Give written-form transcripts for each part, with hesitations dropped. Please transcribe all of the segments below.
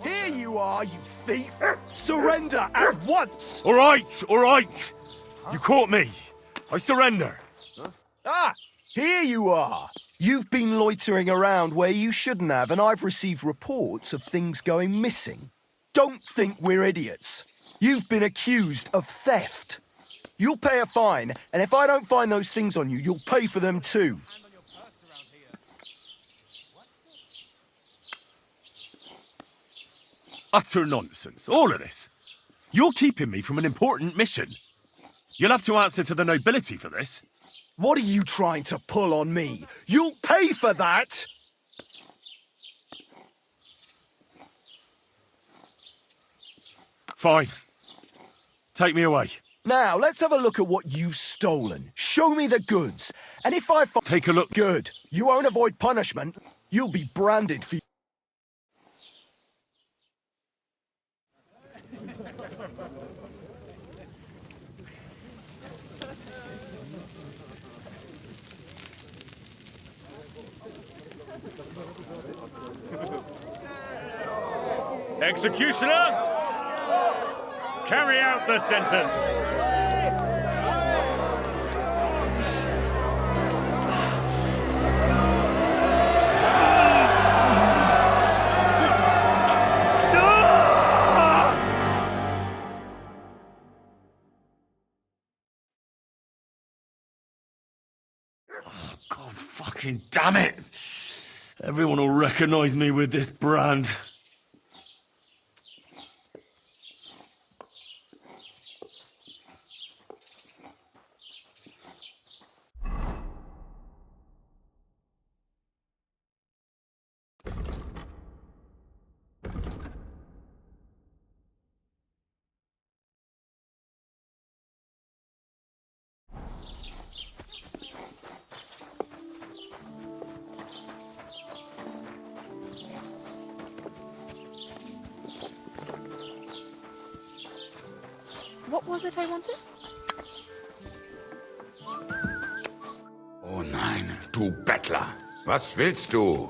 Here you are, you thief! Surrender at once! All right! You caught me. I surrender. Ah! Here you are! You've been loitering around where you shouldn't have, and I've received reports of things going missing. Don't think we're idiots. You've been accused of theft. You'll pay a fine, and if I don't find those things on you, you'll pay for them too. Utter nonsense, all of this. You're keeping me from an important mission. You'll have to answer to the nobility for this. What are you trying to pull on me? You'll pay for that! Fine. Take me away. Now, let's have a look at what you've stolen. Show me the goods. And if I find... Take a look. Good. You won't avoid punishment. You'll be branded for... Executioner, carry out the sentence. Oh, God fucking damn it! Everyone will recognize me with this brand. What was it I wanted? Oh nein, du Bettler. Was willst du?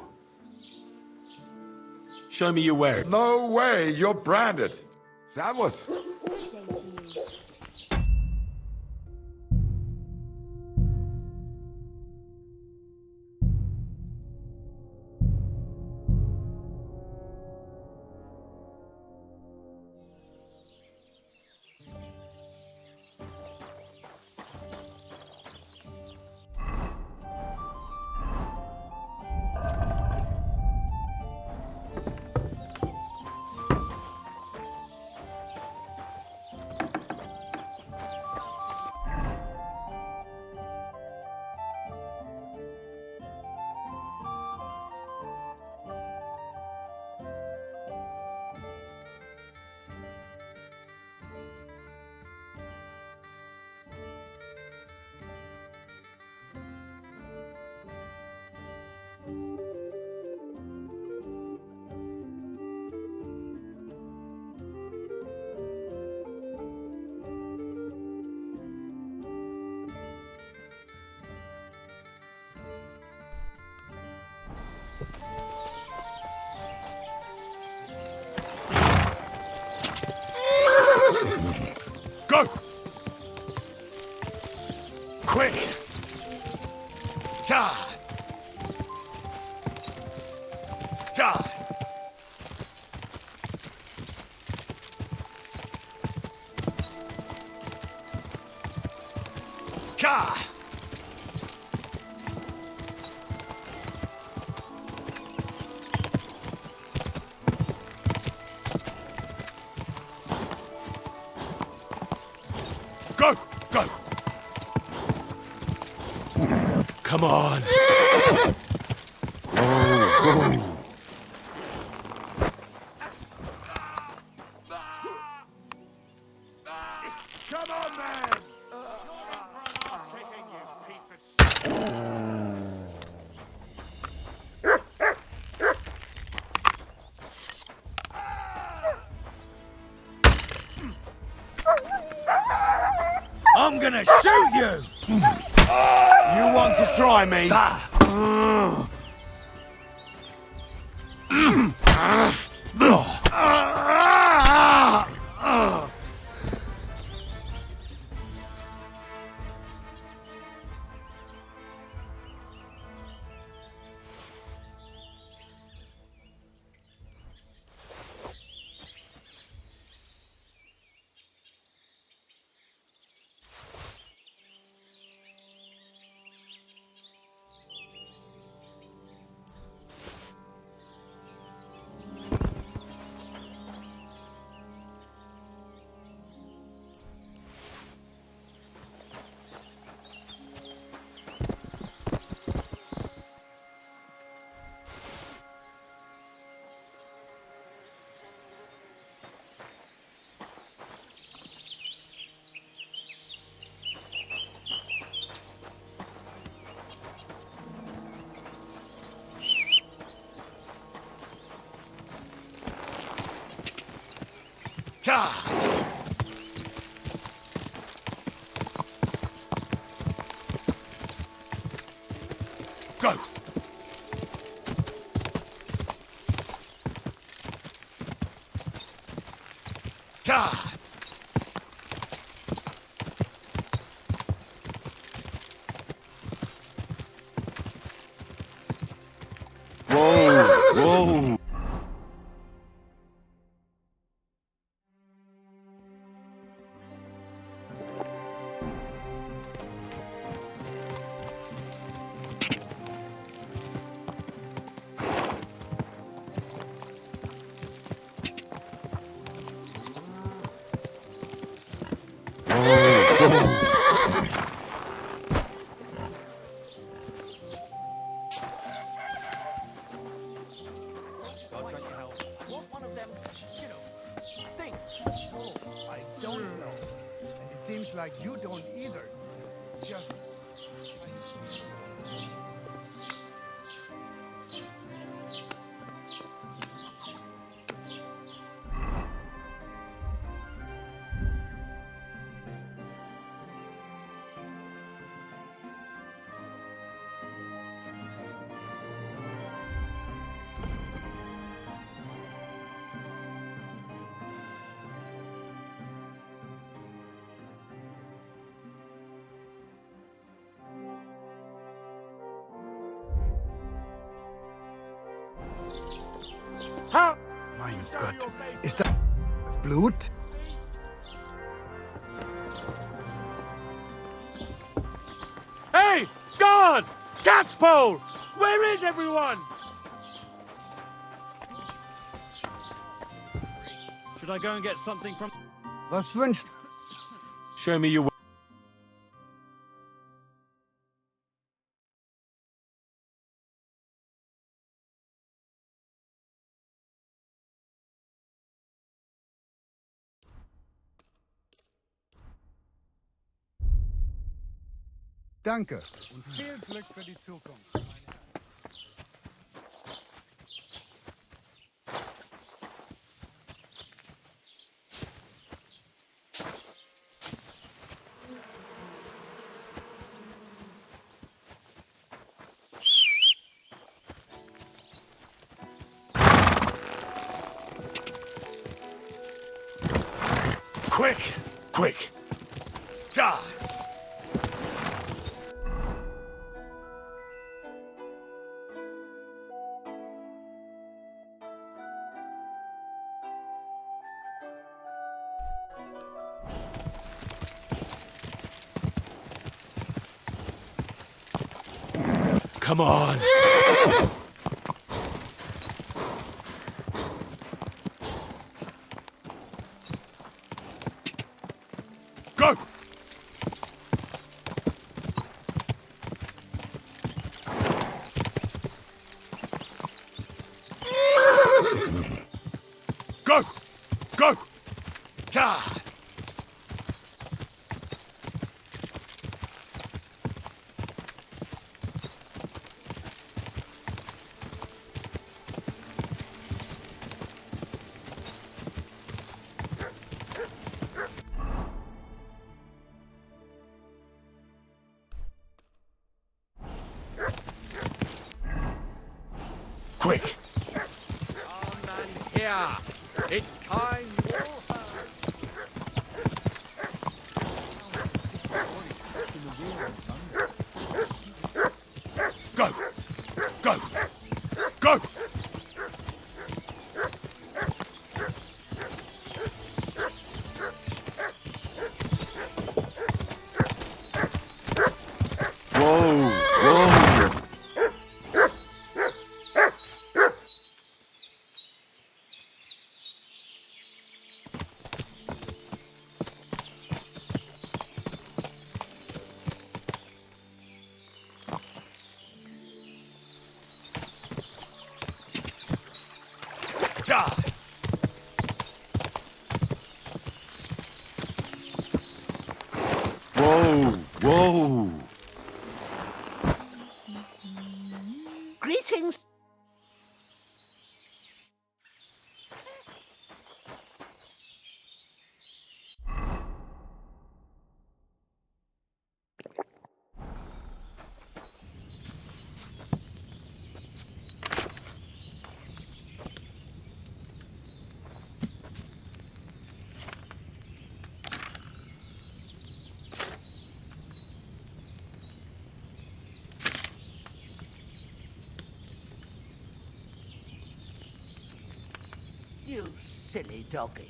Show me your wares. No way, you're branded. Servus. Go! Quick! God! God! God! Go! Go! Come on! Go! Come on, man! I'm gonna shoot you! You want to try me? Go! God! Whoa! Whoa! I don't know. And it seems like you don't either. Just... How? Mein Gott. Ist das Blut? Hey! Guard! Cat's pole! Where is everyone? Should I go and get something from... Was wünscht... Show me your... Danke und viel Glück für die Zukunft. Quick! Quick! God! Come on! Go! Go! Go! God! Quick! Come and hear. It's time you all heard. Go! Go! Go! Whoa! Whoa! God! Whoa! Whoa! Greetings. silly doggy.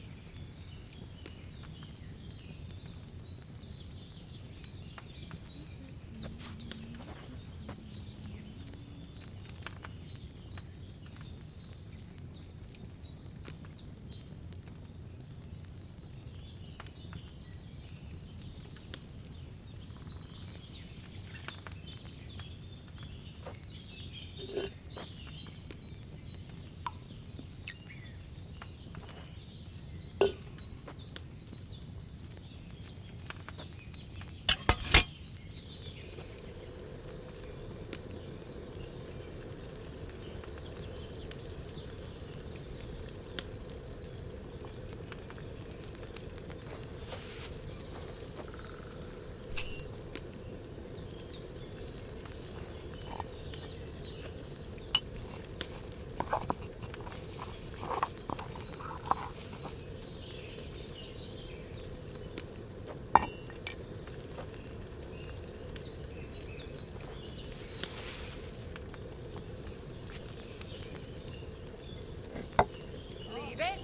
Leave it.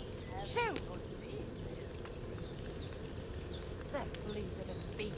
Shoot. Let's leave it and be.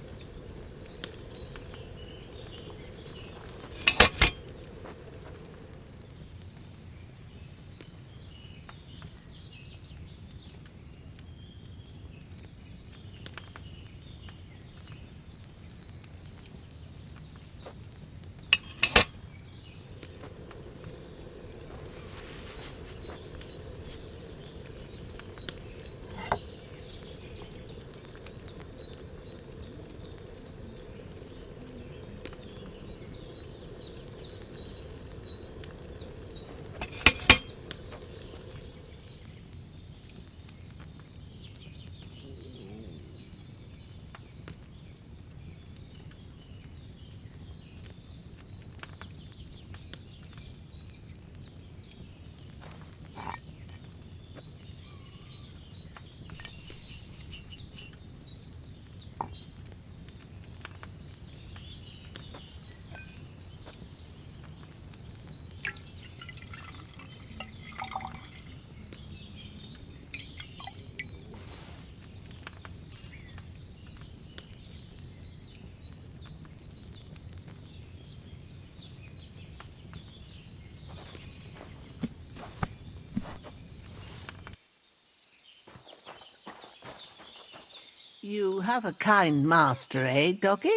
You have a kind master, eh, doggy?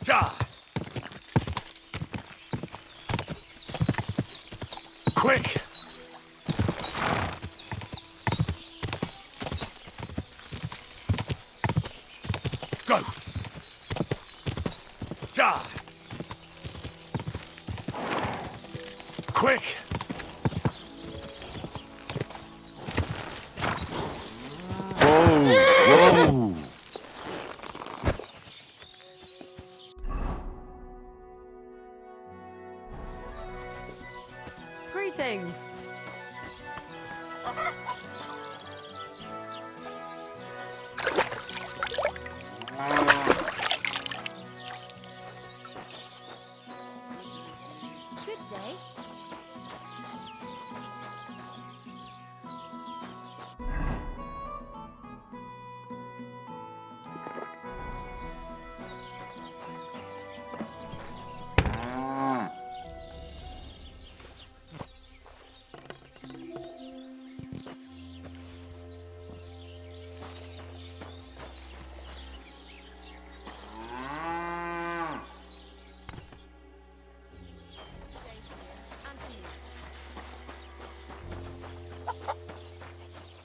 Die! Quick! Go! Die! Quick! Whoa! Greetings. Good day.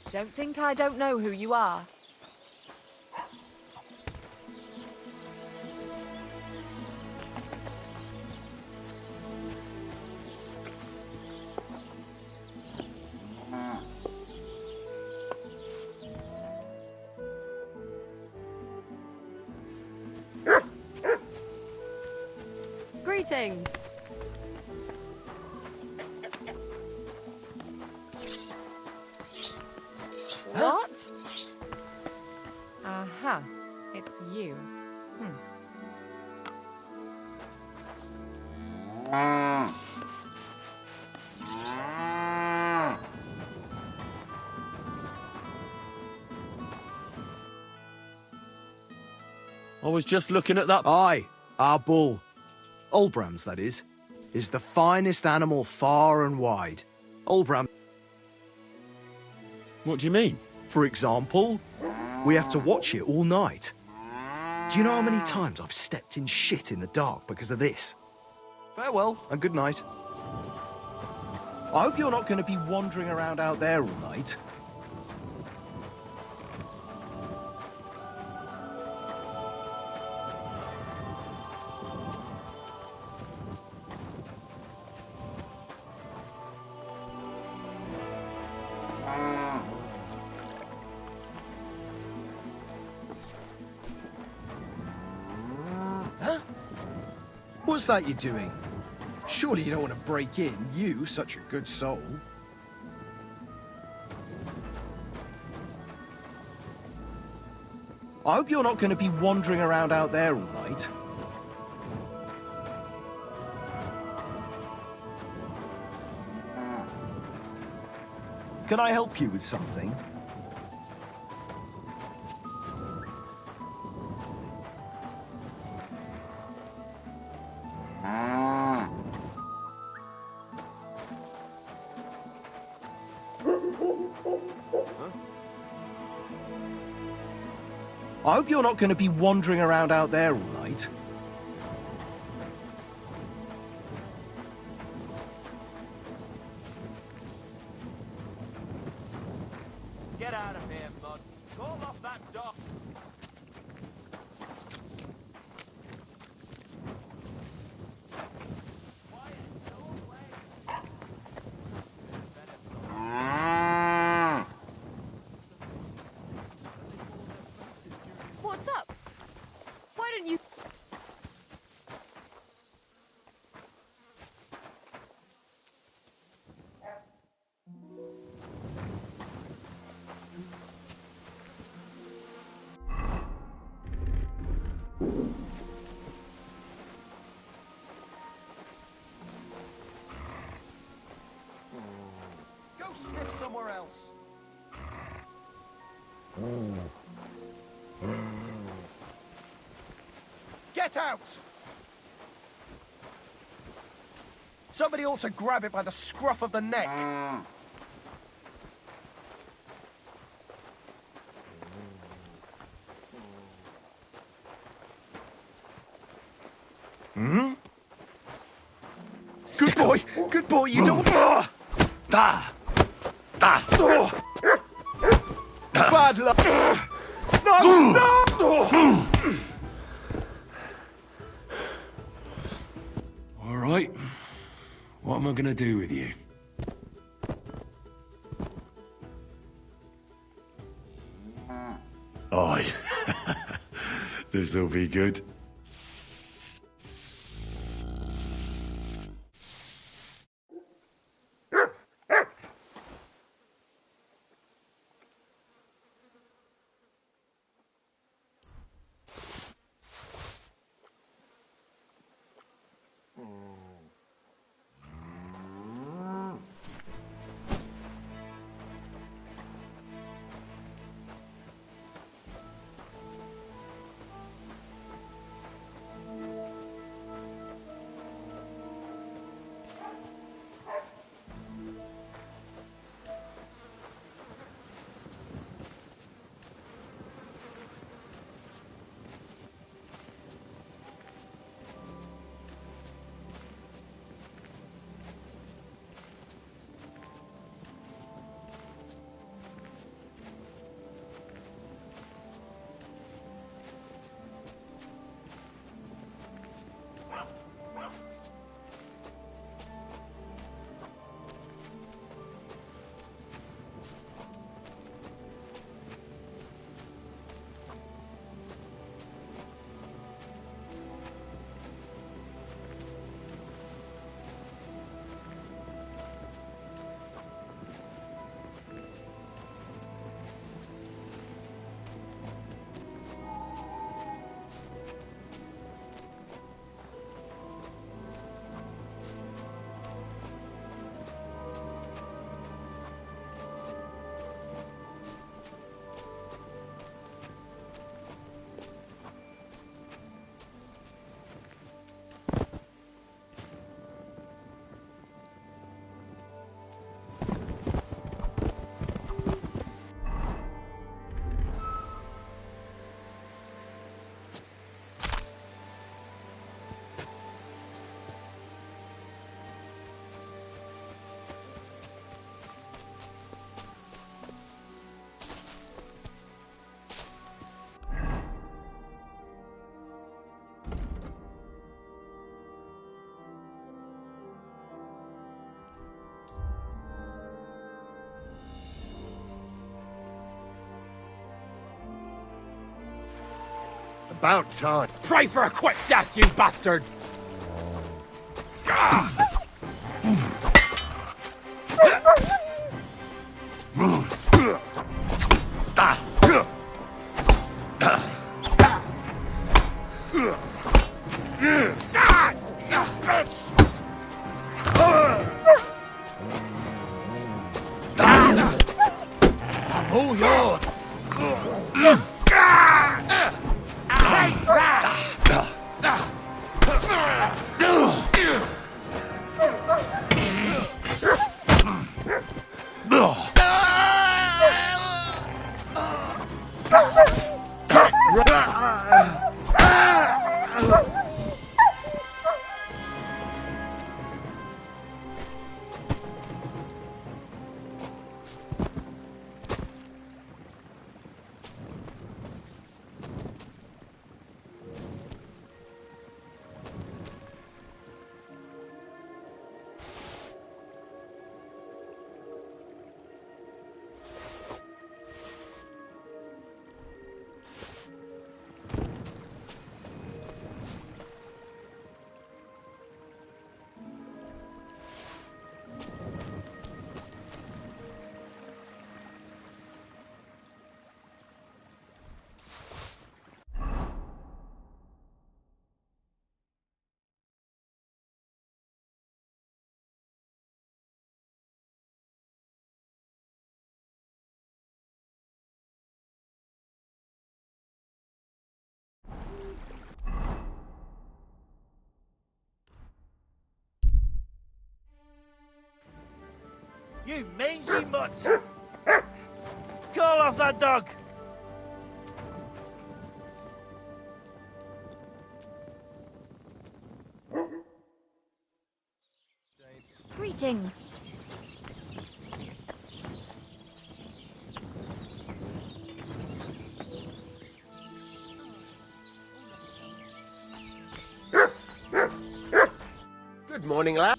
Don't think I don't know who you are. Greetings. What? Aha. It's you. I was just looking at that. Aye, our bull. Olbram's, that is the finest animal far and wide. Olbram, What do you mean? for example, we have to watch it all night. Do you know how many times I've stepped in shit in the dark because of this? Farewell and good night. I hope you're not going to be wandering around out there all night. Huh? What's that you're doing? Surely you don't want to break in, you, such a good soul. I hope you're not going to be wandering around out there all night. Can I help you with something? I hope you're not going to be wandering around out there all night. Get out of here, bud. Call off that dock. What's up? Why don't you... Go sniff somewhere else. Get out! Somebody ought to grab it by the scruff of the neck. Hmm? Good boy, you don't... Bad luck! No! All right. What am I gonna do with you? Aye. This'll be good. About time. Pray for a quick death, you bastard! Oh, Lord! You mangy mutt! Call off that dog! Greetings. Good morning, lad.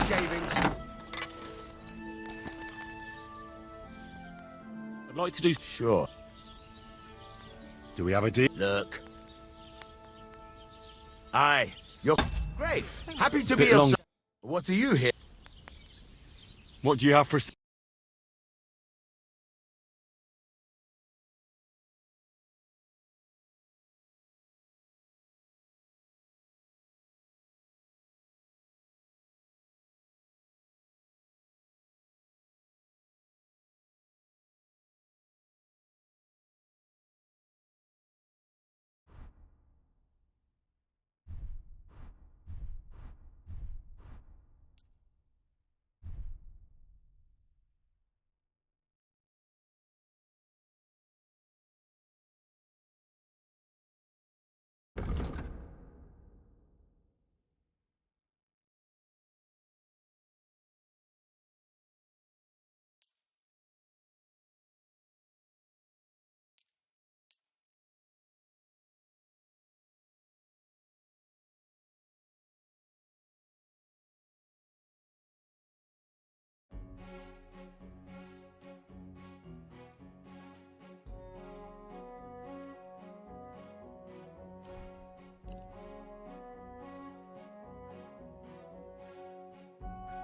Shavings. I'd like to do... Sure. Do we have a deal? Look. Aye. You're great. Happy to be Bit of long. some... What do you hear? What do you have for...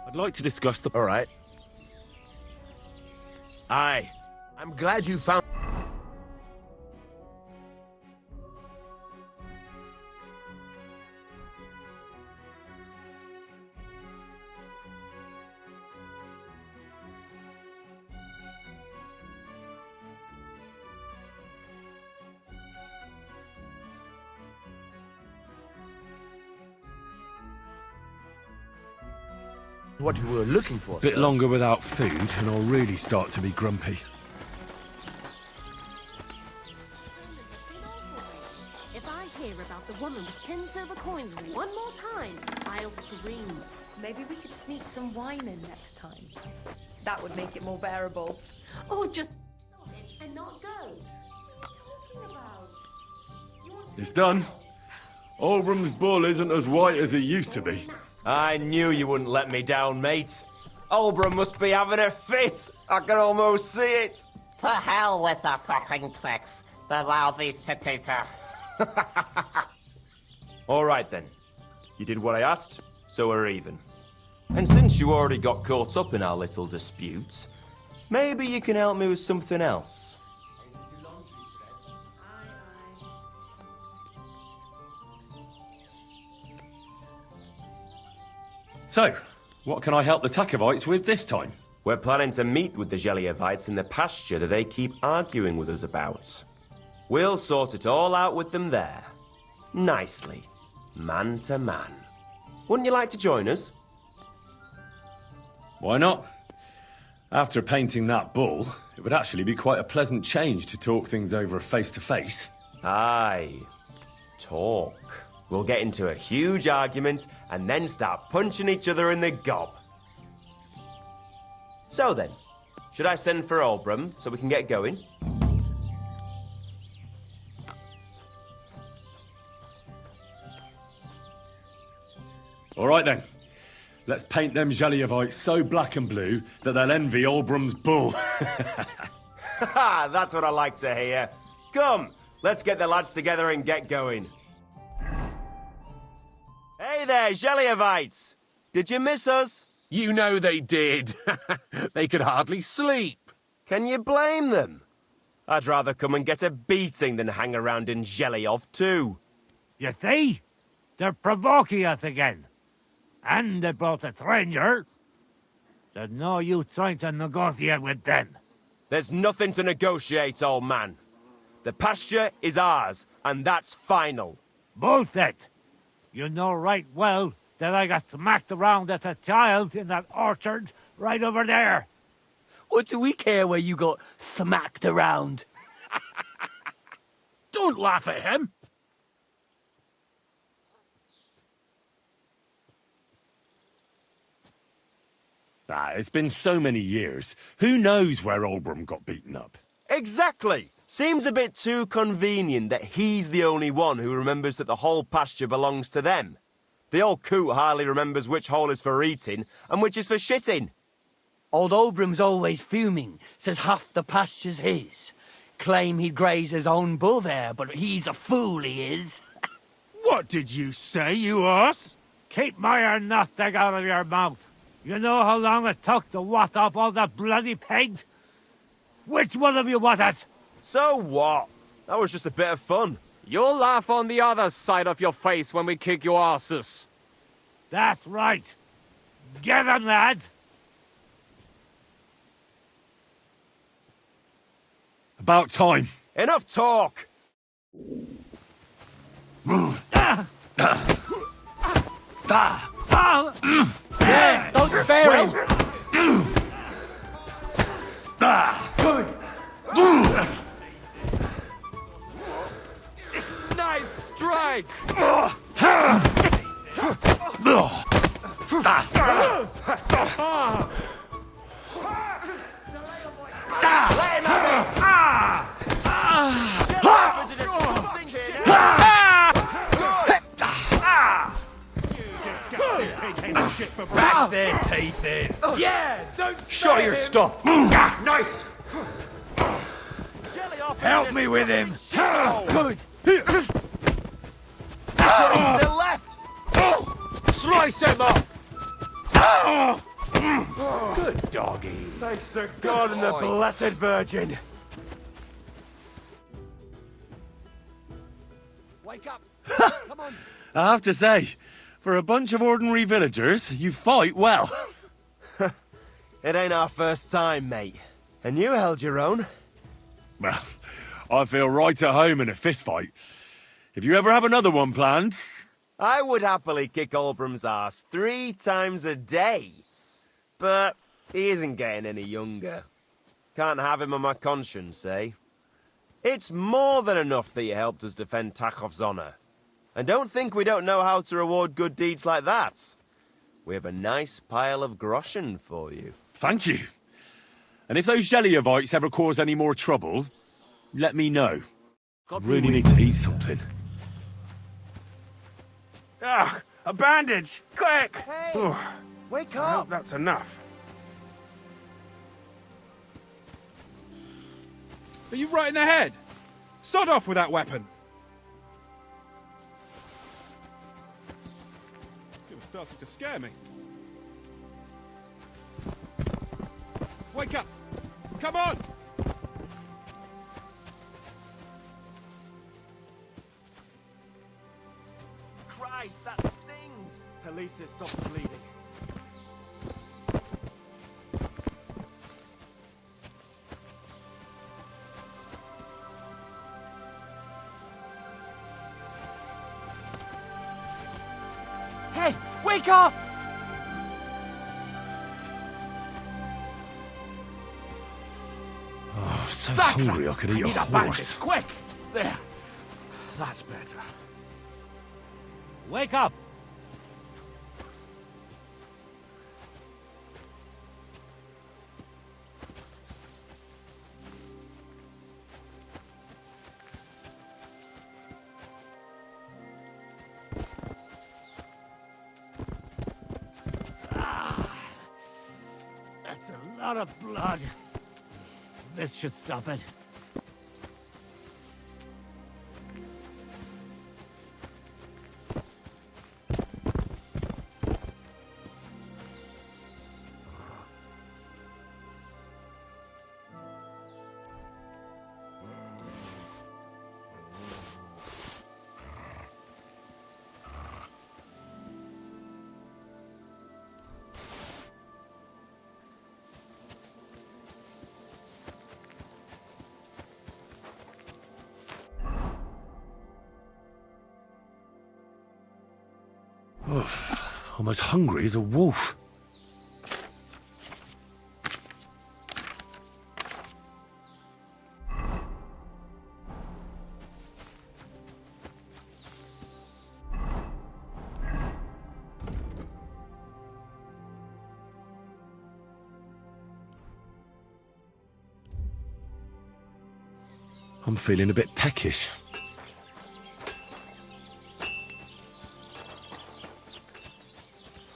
I'd like to discuss the... All right. Aye. I'm glad you found... what you were looking for, Bit sir. longer without food, and I'll really start to be grumpy. If I hear about the woman with 10 silver coins one more time, I'll scream. Maybe we could sneak some wine in next time. That would make it more bearable. Or just stop it and not go. What are you talking about? It's done. Olbram's bull isn't as white as it used to be. I knew you wouldn't let me down, mate. Olbram must be having a fit. I can almost see it. To hell with the fucking pricks. The lousy cities are... All right, then. You did what I asked, so we're even. And since you already got caught up in our little dispute, maybe you can help me with something else. So, what can I help the Takovites with this time? We're planning to meet with the Geliovites in the pasture that they keep arguing with us about. We'll sort it all out with them there. Nicely. Man to man. Wouldn't you like to join us? Why not? After painting that bull, it would actually be quite a pleasant change to talk things over face to face. Aye. Talk. We'll get into a huge argument and then start punching each other in the gob. So then, should I send for Olbram so we can get going? All right then. Let's paint them Geliovites so black and blue that they'll envy Olbram's bull. Haha, that's what I like to hear. Come, let's get the lads together and get going. Hey there, Geliovites! Did you miss us? You know they did. They could hardly sleep. Can you blame them? I'd rather come and get a beating than hang around in Geliov too. You see? They're provoking us again. And they brought a stranger. There's no use trying to negotiate with them. There's nothing to negotiate, old man. The pasture is ours, and that's final. Bullshit! You know right well that I got smacked around as a child in that orchard right over there. What do we care where you got smacked around? Don't laugh at him. It's been so many years. Who knows where Olbram got beaten up? Exactly! Seems a bit too convenient that he's the only one who remembers that the whole pasture belongs to them. The old coot hardly remembers which hole is for eating and which is for shitting. Old Olbram's always fuming, says half the pasture's his. Claim he'd graze his own bull there, but he's a fool, he is. What did you say, you ass? Keep my nothing out of your mouth. You know how long it took to wash off all that bloody pigs? Which one of you was it? So what? That was just a bit of fun. You'll laugh on the other side of your face when we kick your asses. That's right. Get him, lad. About time. Enough talk! Yeah, don't spare him. Nice strike! Bash their teeth in. Yeah, don't Show your stuff. Nice! Help me with him. Good. Still left! Slice him up! Good doggy. Thanks to God and the Blessed Virgin. Wake up! Come on! I have to say, for a bunch of ordinary villagers, you fight well. It ain't our first time, mate. And you held your own. Well, I feel right at home in a fistfight. If you ever have another one planned... I would happily kick Olbram's ass 3 times a day. But he isn't getting any younger. Can't have him on my conscience, eh? It's more than enough that you helped us defend Takhov's honor. And don't think we don't know how to reward good deeds like that. We have a nice pile of groschen for you. Thank you. And if those Geliovites ever cause any more trouble, let me know. I really need to eat something. Ugh, a bandage! Quick! Hey, wake I hope up! that's enough. Are you right in the head? Sod off with that weapon! You're starting to scare me. Wake up! Come on! Christ, that stings! At least it stopped bleeding. Hey, wake up! Oh, so Sacre! hungry I could eat a Need a horse. bandage, quick! There. That's better. Wake up! That's a lot of blood. This should stop it. I'm as hungry as a wolf. I'm feeling a bit peckish.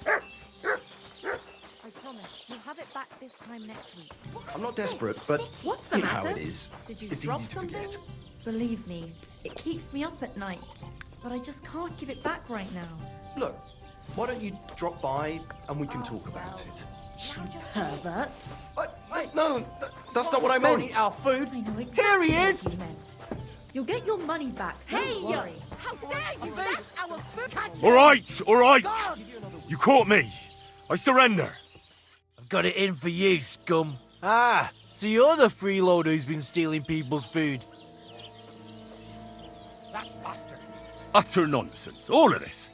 I promise, you'll have it back this time next week. I'm not desperate, but What's the you know how matter? it is. Did you It's drop easy to something? forget. Believe me, it keeps me up at night. But I just can't give it back right now. Look, why don't you drop by and we can talk about it? Pervert. No, that's not what I meant. Our food. I know exactly Here he what is! you meant. You'll get your money back. Hey, Don't worry. how dare you! That's our food! All right! You caught me. I surrender. I've got it in for you, scum. Ah, so you're the freeloader who's been stealing people's food. That bastard. Utter nonsense. All of this.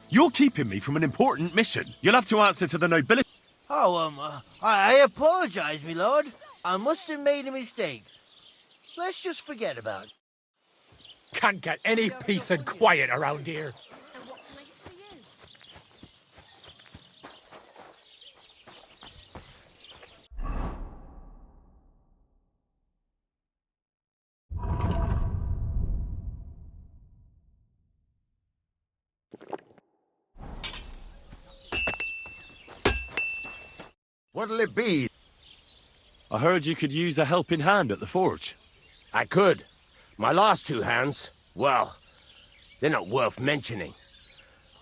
You're keeping me from an important mission. You'll have to answer to the nobility. Oh, I apologize, my lord. I must have made a mistake. Let's just forget about it. Can't get any peace and quiet around here. And what can I get for you? What'll it be? I heard you could use a helping hand at the forge. I could. My last two hands, well, they're not worth mentioning.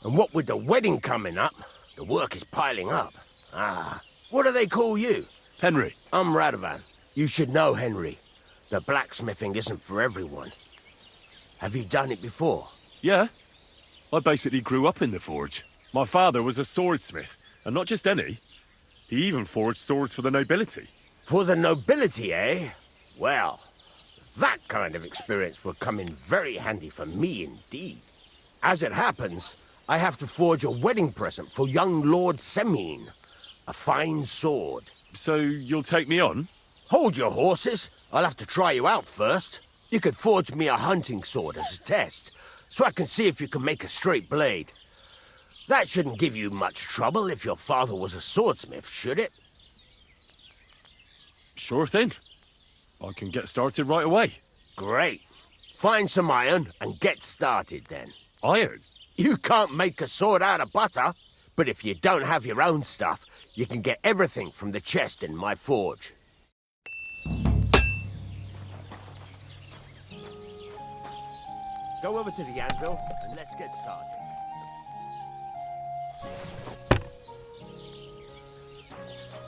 And what with the wedding coming up, the work is piling up. Ah, what do they call you? Henry. I'm Radovan. You should know, Henry. The blacksmithing isn't for everyone. Have you done it before? Yeah. I basically grew up in the forge. My father was a swordsmith, and not just any. He even forged swords for the nobility. For the nobility, eh? Well, that kind of experience will come in very handy for me indeed. As it happens, I have to forge a wedding present for young Lord Semine. A fine sword. So you'll take me on? Hold your horses. I'll have to try you out first. You could forge me a hunting sword as a test, so I can see if you can make a straight blade. That shouldn't give you much trouble if your father was a swordsmith, should it? Sure thing. I can get started right away. Great. Find some iron and get started then. Iron? You can't make a sword out of butter, but if you don't have your own stuff, you can get everything from the chest in my forge. Go over to the anvil and let's get started.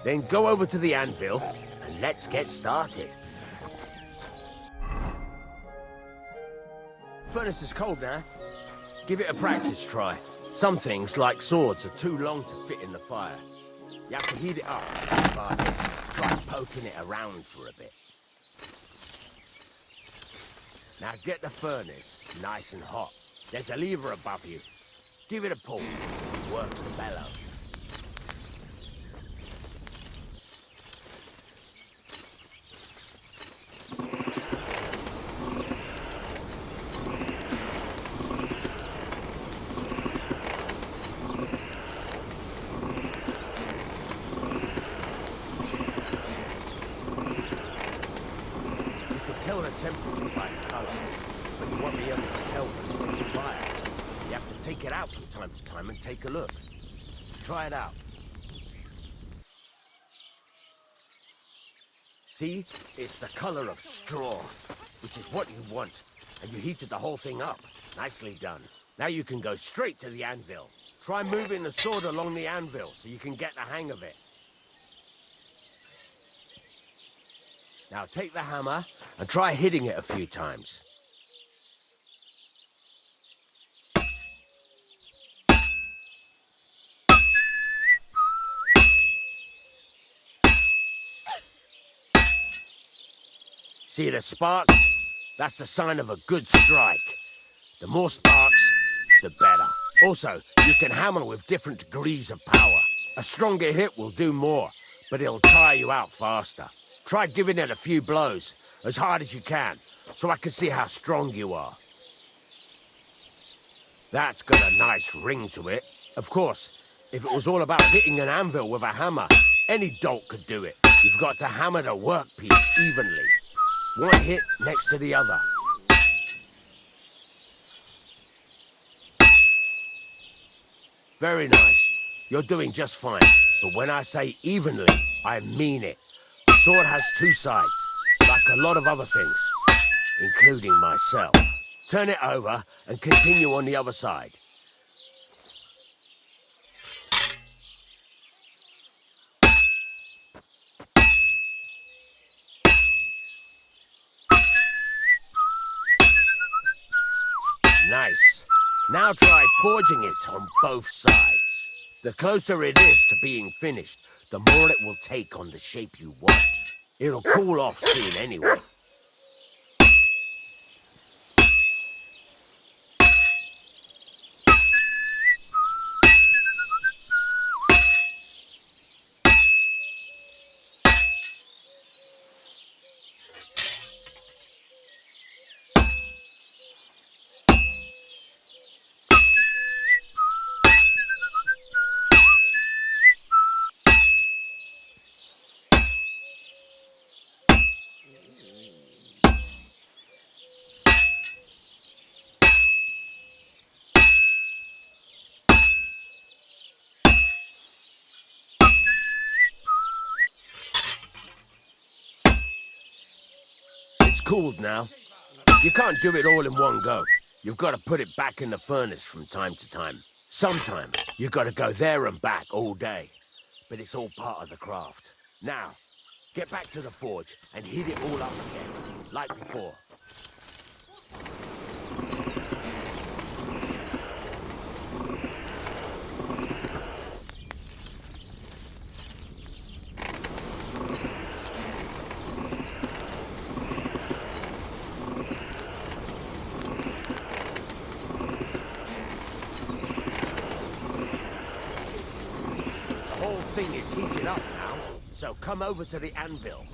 Then go over to the anvil and let's get started. Furnace is cold now. Give it a practice try. Some things, like swords, are too long to fit in the fire. You have to heat it up. But try poking it around for a bit. Now get the furnace nice and hot. There's a lever above you. Give it a pull. Works the bellow. Tell the temperature by the colour, but you won't be able to tell when it's in the fire. You have to take it out from time to time and take a look. Try it out. See? It's the colour of straw, which is what you want. And you heated the whole thing up. Nicely done. Now you can go straight to the anvil. Try moving the sword along the anvil so you can get the hang of it. Now take the hammer and try hitting it a few times. See the sparks? That's the sign of a good strike. The more sparks, the better. Also, you can hammer with different degrees of power. A stronger hit will do more, but it'll tire you out faster. Try giving it a few blows, as hard as you can, so I can see how strong you are. That's got a nice ring to it. Of course, if it was all about hitting an anvil with a hammer, any dolt could do it. You've got to hammer the workpiece evenly. One hit next to the other. Very nice. You're doing just fine. But when I say evenly, I mean it. The sword has two sides, like a lot of other things, including myself. Turn it over and continue on the other side. Nice. Now try forging it on both sides. The closer it is to being finished, the more it will take on the shape you want. It'll cool off soon anyway. It's cooled now. You can't do it all in one go. You've got to put it back in the furnace from time to time. Sometimes you've got to go there and back all day. But it's all part of the craft. Now, get back to the forge and heat it all up again, like before. The whole thing is heated up now, so come over to the anvil.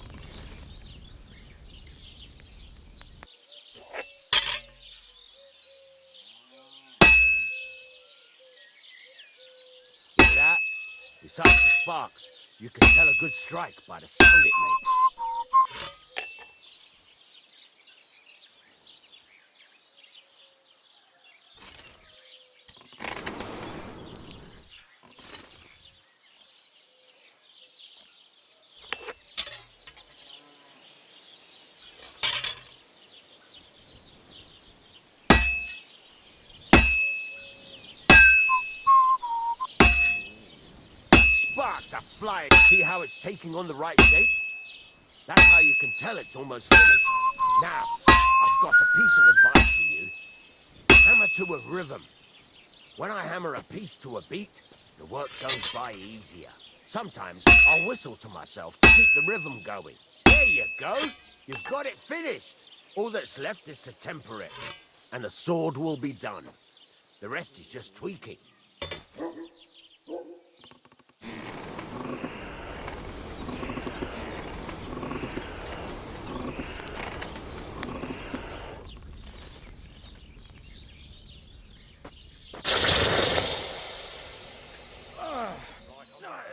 See that? Besides the sparks, you can tell a good strike by the sound it makes. sparks are flying. See how it's taking on the right shape? That's how you can tell it's almost finished. Now, I've got a piece of advice for you. Hammer to a rhythm. When I hammer a piece to a beat, the work goes by easier. Sometimes I'll whistle to myself to keep the rhythm going. There you go. You've got it finished. All that's left is to temper it, and the sword will be done. The rest is just tweaking.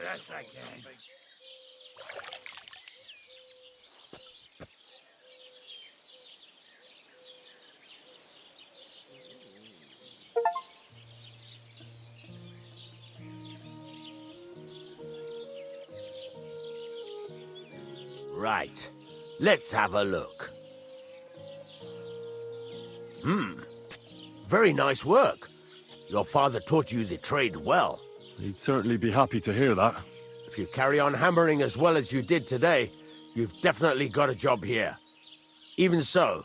That's okay. Right. Let's have a look. Very nice work. Your father taught you the trade well. He'd certainly be happy to hear that. If you carry on hammering as well as you did today, you've definitely got a job here. Even so,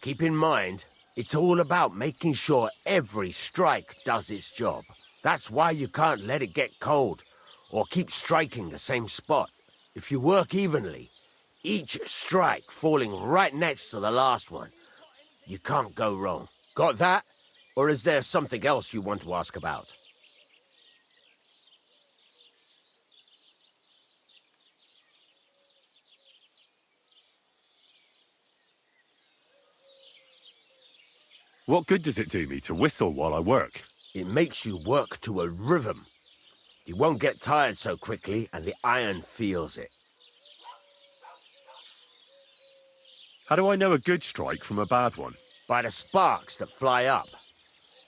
keep in mind, it's all about making sure every strike does its job. That's why you can't let it get cold, or keep striking the same spot. If you work evenly, each strike falling right next to the last one, you can't go wrong. Got that? Or is there something else you want to ask about? What good does it do me to whistle while I work? It makes you work to a rhythm. You won't get tired so quickly, and the iron feels it. How do I know a good strike from a bad one? By the sparks that fly up,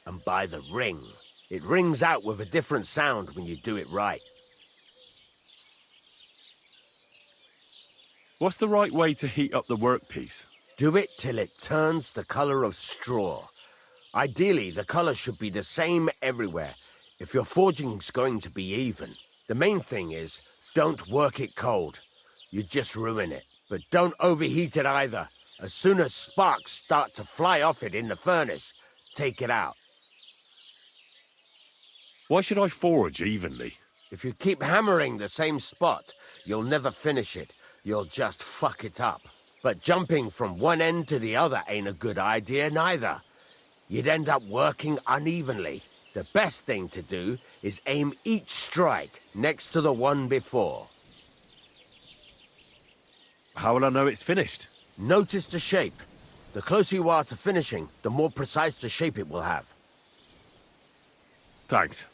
and by the ring. It rings out with a different sound when you do it right. What's the right way to heat up the workpiece? Do it till it turns the color of straw. Ideally, the color should be the same everywhere, if your forging's going to be even. The main thing is, don't work it cold. You just ruin it. But don't overheat it either. As soon as sparks start to fly off it in the furnace, take it out. Why should I forge evenly? If you keep hammering the same spot, you'll never finish it. You'll just fuck it up. But jumping from one end to the other ain't a good idea neither. You'd end up working unevenly. The best thing to do is aim each strike next to the one before. How will I know it's finished? Notice the shape. The closer you are to finishing, the more precise the shape it will have. Thanks.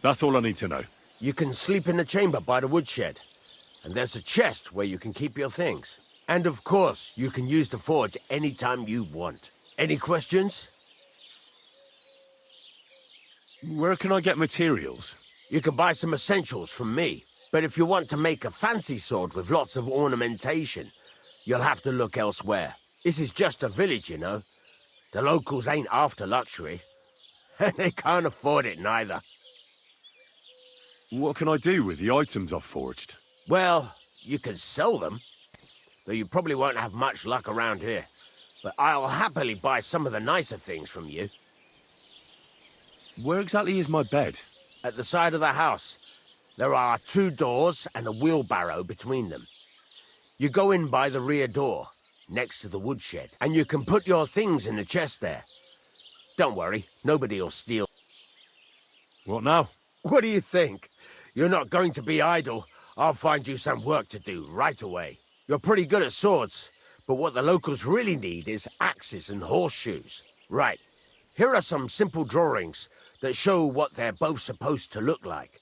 That's all I need to know. You can sleep in the chamber by the woodshed. And there's a chest where you can keep your things. And of course, you can use the forge anytime you want. Any questions? Where can I get materials? You can buy some essentials from me. But if you want to make a fancy sword with lots of ornamentation, you'll have to look elsewhere. This is just a village, you know. The locals ain't after luxury. And they can't afford it neither. What can I do with the items I've forged? Well, you can sell them. Though you probably won't have much luck around here. But I'll happily buy some of the nicer things from you. Where exactly is my bed? At the side of the house. There are 2 doors and a wheelbarrow between them. You go in by the rear door, next to the woodshed, and you can put your things in the chest there. Don't worry, nobody'll steal. What now? What do you think? You're not going to be idle. I'll find you some work to do right away. You're pretty good at swords, but what the locals really need is axes and horseshoes. Right, here are some simple drawings that show what they're both supposed to look like.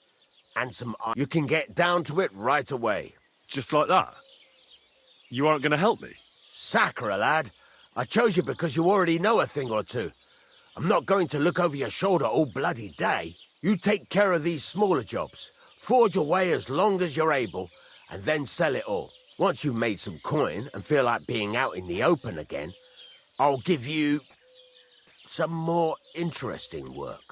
And some art. You can get down to it right away. Just like that? You aren't going to help me? Sacre, lad. I chose you because you already know a thing or two. I'm not going to look over your shoulder all bloody day. You take care of these smaller jobs. Forge away as long as you're able, and then sell it all. Once you've made some coin and feel like being out in the open again, I'll give you some more interesting work.